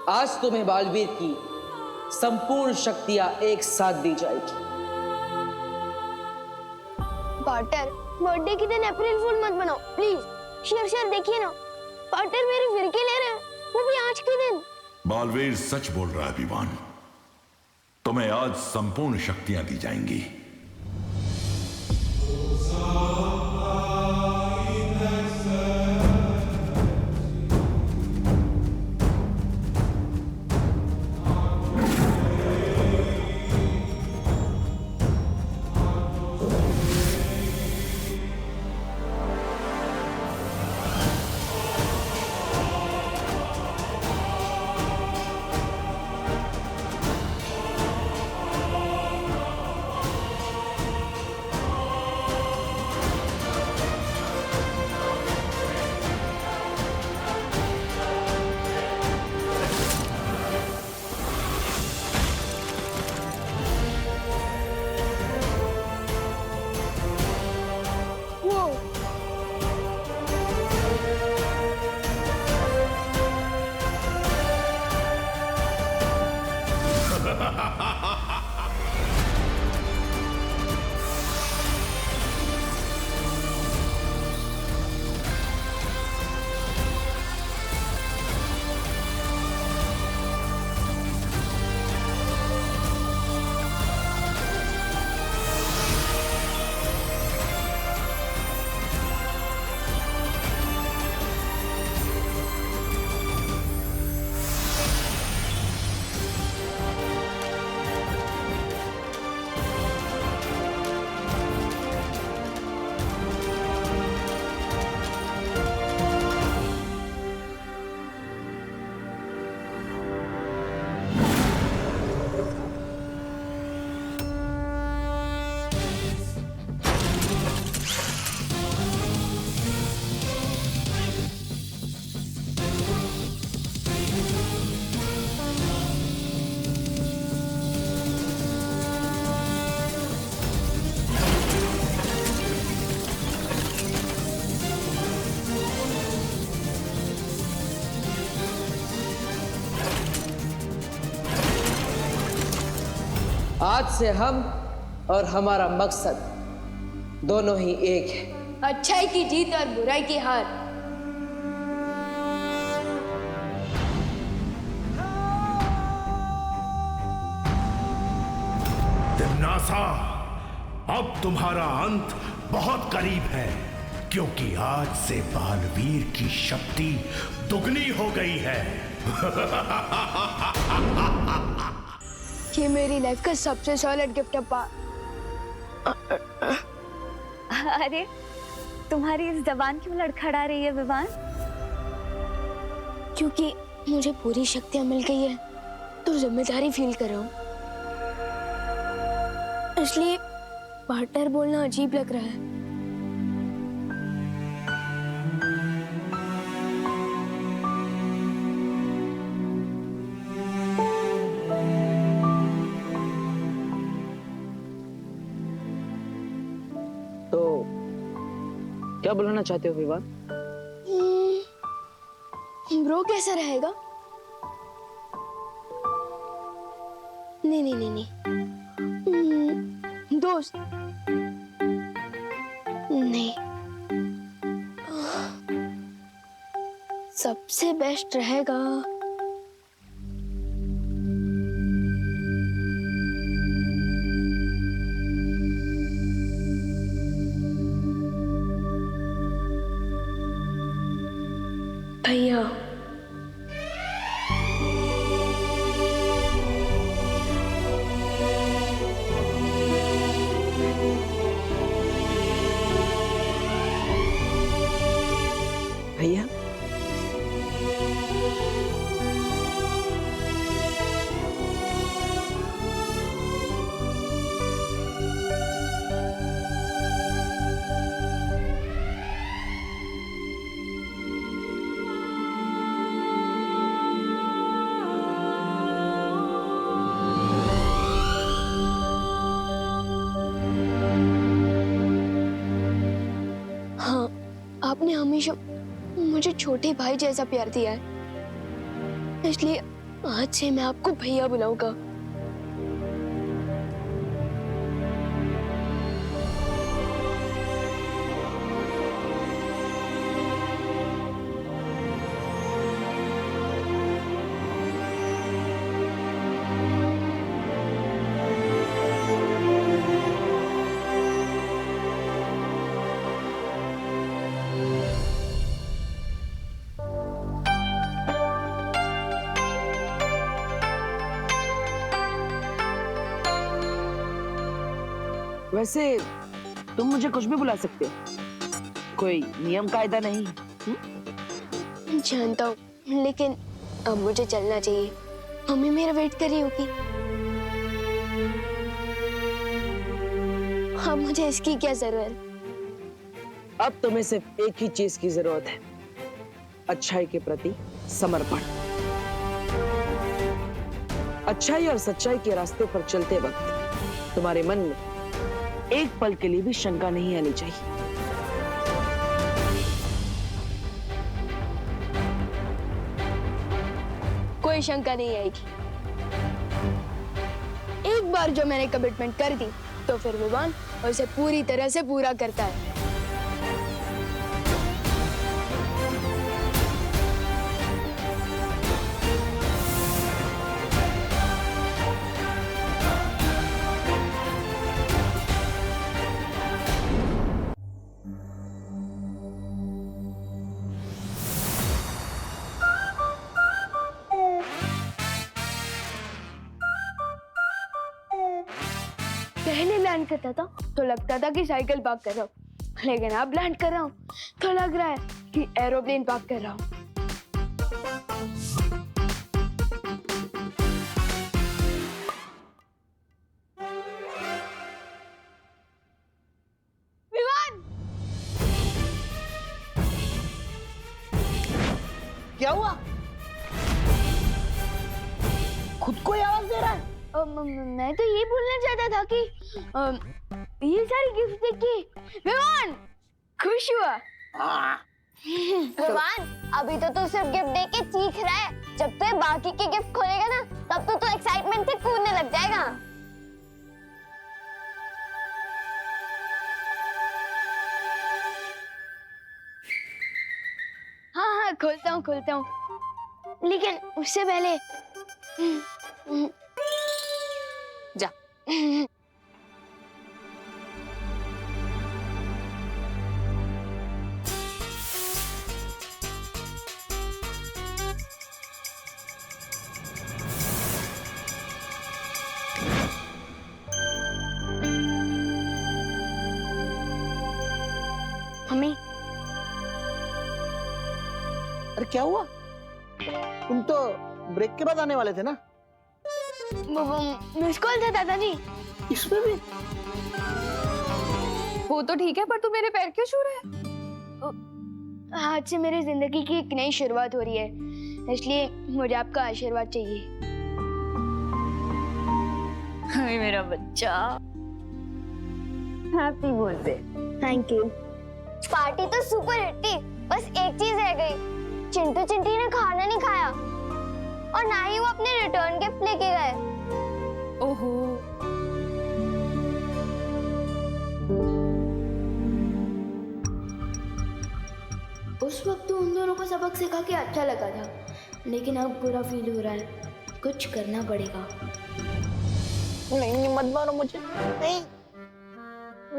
आज तुम्हें बालवीर की संपूर्ण शक्तियां एक साथ दी जाएगी। पार्टर, बर्थडे के दिन अप्रैल फूल मत बनाओ प्लीज। शेर देखिए ना, पार्टर मेरी फिरकी ले रहे हैं, वो भी आज के दिन। बालवीर सच बोल रहा है विवान, तुम्हें आज संपूर्ण शक्तियां दी जाएंगी। आज से हम और हमारा मकसद दोनों ही एक है। अच्छाई की जीत और बुराई की हार। तिम्नासा, अब तुम्हारा अंत बहुत करीब है, क्योंकि आज से बालवीर की शक्ति दुगनी हो गई है। ये मेरी लाइफ का सबसे सॉलिड गिफ्ट है पा। अरे तुम्हारी इस जबान क्यों लड़खड़ा रही है विवान? क्योंकि मुझे पूरी शक्तियां मिल गई है तो जिम्मेदारी फील कर रहा हूँ, इसलिए पार्टनर बोलना अजीब लग रहा है। क्या बुलाना चाहते हो विवान? ब्रो कैसा रहेगा? नहीं नहीं नहीं नहीं, दोस्त नहीं, सबसे बेस्ट रहेगा भैया। भैया आपने हमेशा मुझे छोटे भाई जैसा प्यार दिया है, इसलिए आज से मैं आपको भैया बुलाऊंगा। वैसे तुम मुझे कुछ भी बुला सकते हो, कोई नियम कायदा नहीं। जानता हूँ, लेकिन अब मुझे चलना चाहिए। मम्मी मेरा वेट कर रही होगी। अब मुझे इसकी क्या जरूरत? अब तुम्हें सिर्फ एक ही चीज की जरूरत है, अच्छाई के प्रति समर्पण। अच्छाई और सच्चाई के रास्ते पर चलते वक्त तुम्हारे मन में एक पल के लिए भी शंका नहीं आनी चाहिए। कोई शंका नहीं आएगी। एक बार जो मैंने कमिटमेंट कर दी तो फिर विवान उसे पूरी तरह से पूरा करता है। पहले लैंड करता था तो लगता था कि साइकिल पार्क कर रहा हूँ, लेकिन अब लैंड कर रहा हूँ तो लग रहा है कि एरोप्लेन पार्क कर रहा हूँ। विमान! क्या हुआ? खुद को ही आवाज दे रहा है? मैं तो ये बोलना चाहता था कि ये सारी गिफ्ट देख के विमान खुश हुआ। विमान, अभी तो तू सिर्फ गिफ्ट देख के चीख रहा है। जब तू बाकी के गिफ्ट खोलेगा ना, तब तो तू एक्साइटमेंट से कूदने लग जाएगा। हाँ, खोलता हूँ, लेकिन उससे पहले जा। मम्मी, अरे क्या हुआ? तुम तो ब्रेक के बाद आने वाले थे ना? मिस कॉल था दादाजी। इसमें भी? वो तो ठीक है, पर तू मेरे पैर क्यों छू रहा है? आज से मेरी जिंदगी की एक नई शुरुआत हो रही है, इसलिए मुझे आपका आशीर्वाद चाहिए। हाय मेरा बच्चा, happy birthday. Thank you. Party तो सुपर हिट थी, बस एक चीज रह गई। चिंटू चिंटी ने खाना नहीं खाया और ना ही वो अपने रिटर्न गिफ्ट लेके गए। ओहो, उस वक्त तो उन दोनों को सबक सिखा के अच्छा लगा था, लेकिन अब बुरा फील हो रहा है। कुछ करना पड़ेगा। नहीं, मत मारो मुझे, नहीं,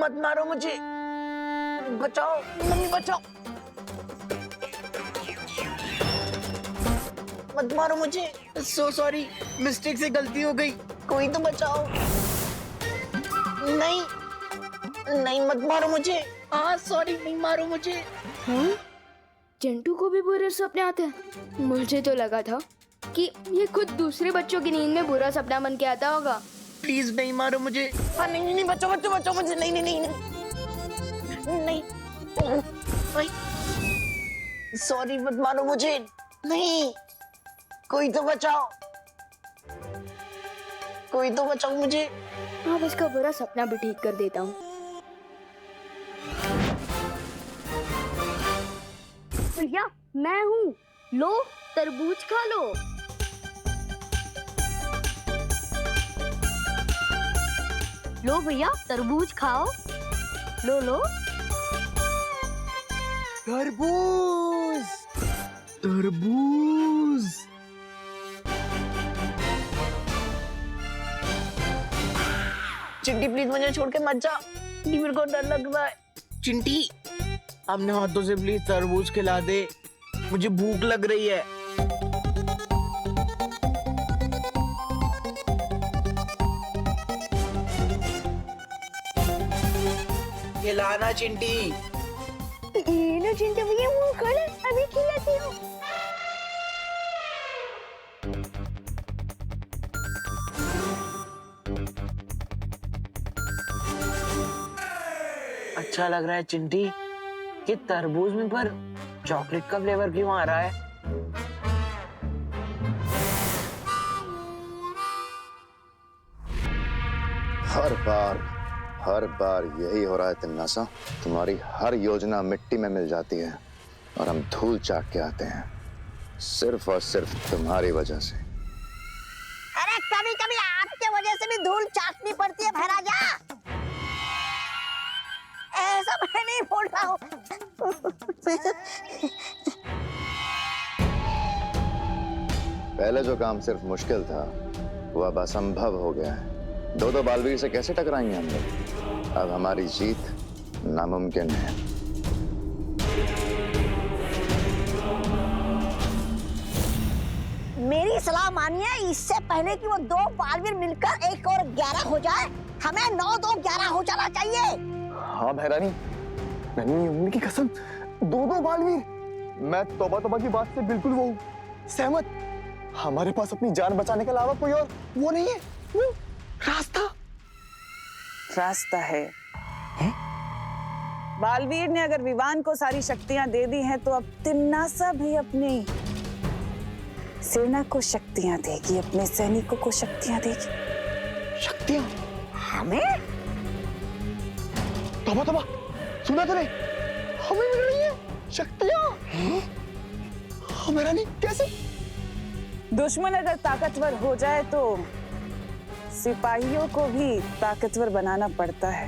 मत मारो मुझे, बचाओ मम्मी, बचाओ, मत मारो मुझे। सो सॉरी, मिस्टेक से गलती हो गई, कोई तो बचाओ। नहीं नहीं, मत मारो मुझे। हाँ सॉरी, नहीं मारो मुझे। हाँ? चिंटू को भी बुरे सपने आते हैं? मुझे तो लगा था कि ये खुद दूसरे बच्चों की नींद में बुरा सपना बन के आता होगा। प्लीज नहीं मारो मुझे। हाँ नहीं नहीं, बचाओ बचाओ बचाओ मुझे। नहीं नहीं नहीं नहीं नहीं, सॉरी, मत मारो मुझे। नहीं, कोई तो बचाओ, कोई तो बचाओ मुझे। अब इसका बुरा सपना भी ठीक कर देता हूँ। भैया मैं हूँ, लो तरबूज खा लो। लो भैया तरबूज खाओ, लो लो। तरबूज, तरबूज। चिंटी प्लीज मुझे छोड़ के मत जा, मेरे को डर लग रहा है। चिंटी अपने हाथों से प्लीज तरबूज खिला दे, मुझे भूख लग रही है। खिलाना चिंटी। ये लो चिंटू भैया, मुंह खोलो, अभी खिलाती हूँ। अच्छा लग रहा है चिंटी, कि तरबूज में पर चॉकलेट का फ्लेवर क्यों आ रहा है? हर बार यही हो रहा है तिन्नासा। तुम्हारी हर योजना मिट्टी में मिल जाती है और हम धूल चाट के आते हैं, सिर्फ और सिर्फ तुम्हारी वजह से। अरे कभी कभी आपके वजह से भी धूल चाटनी पड़ती है महाराजा। ऐसा मैं नहीं बोल रहा हूँ। पहले जो काम सिर्फ मुश्किल था वो अब असंभव हो गया है। दो बालवीर से कैसे टकराएंगे हम लोग? अब हमारी जीत नामुमकिन है। मेरी सलाह मानिए, इससे पहले कि वो दो बालवीर मिलकर 1 और 11 हो जाए, हमें 9 2 11 हो जाना चाहिए। हाँ भैरानी, नन्ही उम्मी की कसम, 2 बालवीर। मैं तौबा की बात से बिल्कुल वो सहमत। हमारे पास अपनी जान बचाने के अलावा कोई और वो नहीं है, वो रास्ता है? बालवीर ने अगर विवान को सारी शक्तियां दे दी हैं, तो अब तिन्नासा भी अपनी सेना को शक्तियां देगी, अपने सैनिकों को शक्तियां देगी। शक्तियां? हमें? तौबा, सुना तूने? हमें मिल रही है शक्तियां। हाँ भैरानी, कैसे? दुश्मन अगर ताकतवर हो जाए तो सिपाहियों को भी ताकतवर बनाना पड़ता है,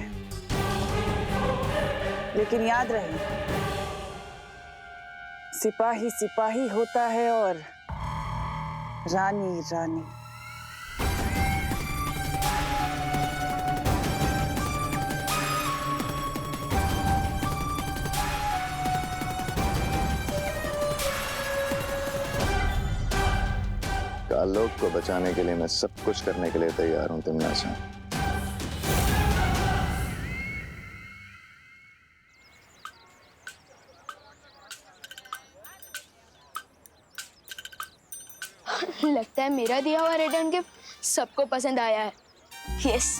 लेकिन याद रहे, सिपाही सिपाही होता है और रानी रानी। कालोक को बचाने के लिए मैं सब कुछ करने के लिए तैयार हूं तिन्नासा। लगता है मेरा दिया हुआ रिटर्न गिफ्ट सबको पसंद आया है। यस।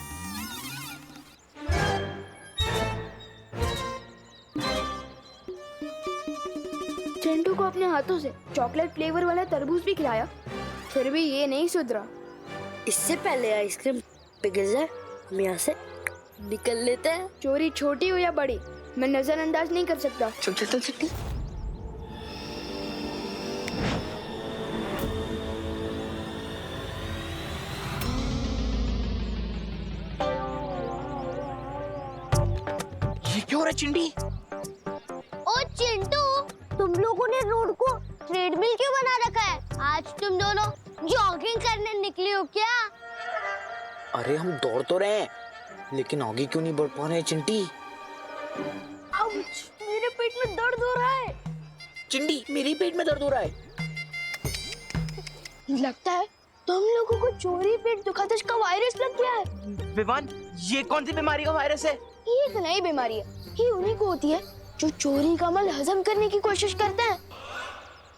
चिंटू को अपने हाथों से चॉकलेट फ्लेवर वाला तरबूज भी खिलाया, फिर भी ये नहीं सुधरा। इससे पहले आइसक्रीम पिघल जाए, हम यहाँ से निकल लेते हैं। चोरी छोटी हो या बड़ी, मैं नजरअंदाज नहीं कर सकता। चल चल चल चिंटी। ये क्यों हो रहा है चिंटी? ओ चिंटू, तुम लोगों ने रोड को ट्रेडमिल क्यों बना रखा है? आज तुम दोनों जॉगिंग करने निकले हो क्या? अरे हम दौड़ तो रहे हैं, लेकिन आगे क्यों नहीं बढ़ पा रहे हैं चिंटी? आउच, मेरे पेट में दर्द हो रहा है। चिंटी, मेरे पेट में दर्द हो रहा है। लगता है तुम लोगों को चोरी पेट दुखाते का वायरस लग गया है। विवान, ये कौन सी बीमारी का वायरस है? ये एक नई बीमारी है, ये उन्हीं को होती है जो चोरी का माल हजम करने की कोशिश करते हैं।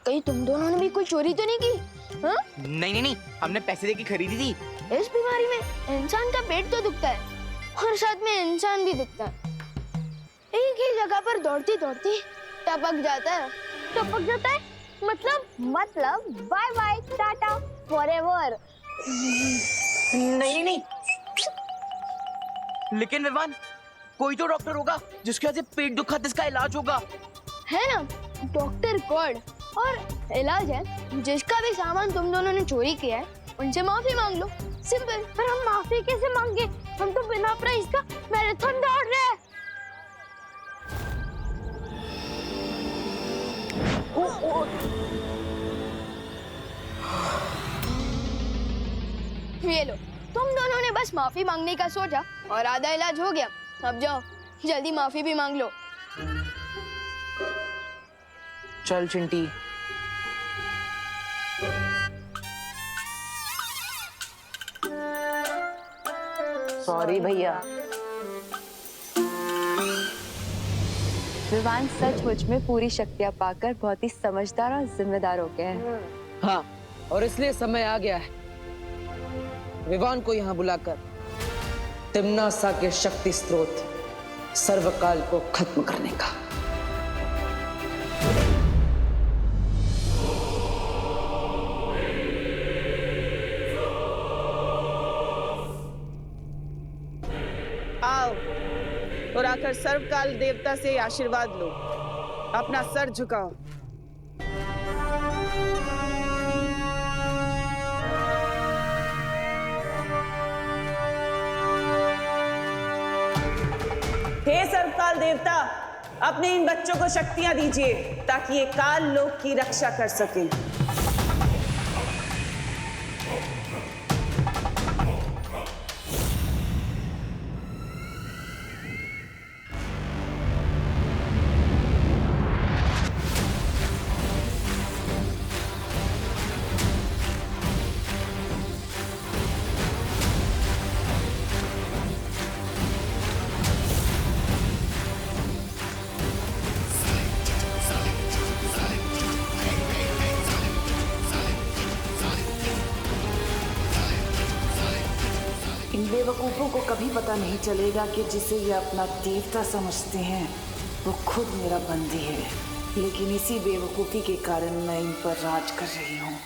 कहीं तुम दोनों ने भी कोई चोरी तो नहीं की? हाँ? नहीं, हमने पैसे देके खरीदी थी। इस बीमारी में इंसान का पेट तो दुखता है और साथ में इंसान भी दुखता है। एक ही जगह पर दौड़ती दौड़ती टपक जाता है। टपक जाता है मतलब बाय बाय टाटा फॉरएवर। नहीं, लेकिन विवान, कोई तो डॉक्टर होगा जिसके वजह से पेट दुखा जिसका इलाज होगा। है ना, डॉक्टर कॉड, और इलाज है जिसका भी सामान तुम दोनों ने चोरी किया है उनसे माफी मांग लो। सिंपल। पर हम माफी कैसे मांगे? हम तो बिना प्राइस का मैराथन दौड़ रहे हैं। ये लो, तुम दोनों ने बस माफी मांगने का सोचा और आधा इलाज हो गया। अब जाओ, जल्दी माफी भी मांग लो। चल चिंटी। सॉरी भैया। विवान सचमुच में पूरी शक्तियां पाकर बहुत ही समझदार और जिम्मेदार हो गए हैं। हाँ, और इसलिए समय आ गया है विवान को यहाँ बुलाकर तिम्नासा के शक्ति स्रोत सर्वकाल को खत्म करने का। आओ और आकर सर्वकाल देवता से आशीर्वाद लो। अपना सर झुकाओ। हे सर्वकाल देवता, अपने इन बच्चों को शक्तियां दीजिए ताकि ये काल लोक की रक्षा कर सकें। इन बेवकूफों को कभी पता नहीं चलेगा कि जिसे ये अपना देवता समझते हैं वो खुद मेरा बंदी है, लेकिन इसी बेवकूफी के कारण मैं इन पर राज कर रही हूँ।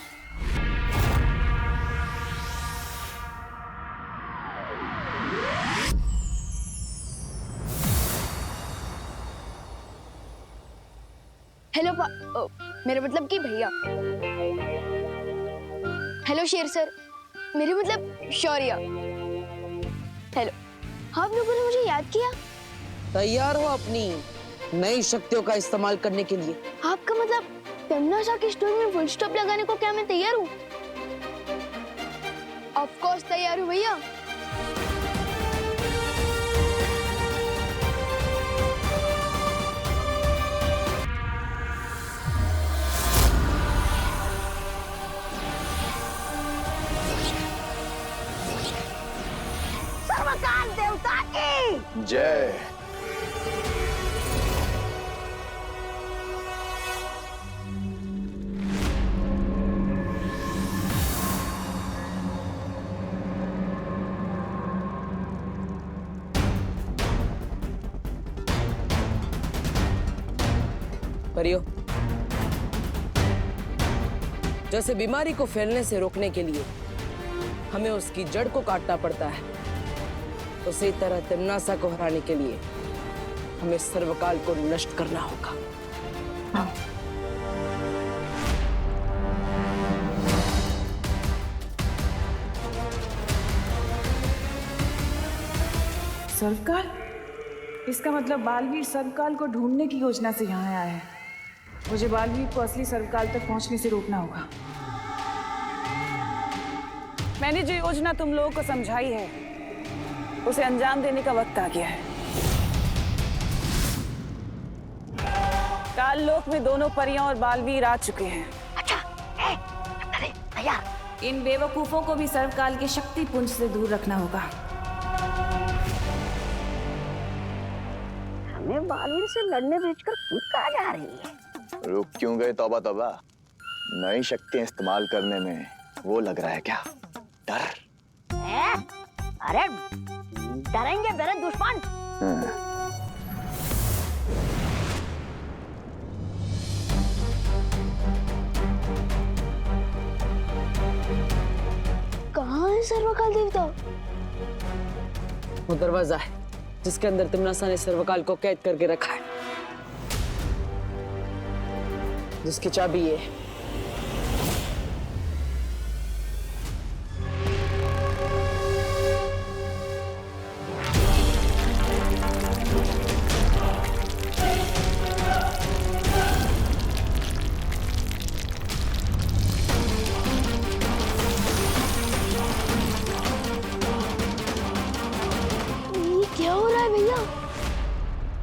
हेलो मेरा मतलब कि भैया। हेलो शेर सर, मेरे मतलब शौर्य। हेलो, आप लोगों ने मुझे याद किया? तैयार हो अपनी नई शक्तियों का इस्तेमाल करने के लिए? आपका मतलब तिम्नासा की स्टोरी में फुल स्टॉप लगाने को क्या मैं तैयार हूँ? ऑफ कोर्स तैयार हूँ भैया। सर्वकाल देवता की जय। परियो, जैसे बीमारी को फैलने से रोकने के लिए हमें उसकी जड़ को काटना पड़ता है, उसी तरह तिम्नासा को हराने के लिए हमें सर्वकाल को नष्ट करना होगा। सर्वकाल? इसका मतलब बालवीर सर्वकाल को ढूंढने की योजना से यहाँ आया है। मुझे बालवीर को असली सर्वकाल तक पहुंचने से रोकना होगा। मैंने जो योजना तुम लोगों को समझाई है उसे अंजाम देने का वक्त आ गया है। काल लोक में दोनों परियां और बालवीर आ चुके हैं। अच्छा, तैयार। इन बेवकूफों को भी सर्वकाल के शक्ति पुंज से दूर रखना होगा। हमें बालवीर से लड़ने भेजकर खुद कहाँ जा रही है? रुक क्यों गए तौबा तौबा? नई शक्तियां इस्तेमाल करने में वो लग रहा है क्या डर? अरे डरेंगे मेरे दुश्मन। कहाँ है सर्वकाल देवता? वो दरवाजा है जिसके अंदर तिम्नासा ने सर्वकाल को कैद करके रखा है, जिसकी चाबी ये है।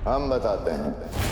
हम बताते हैं।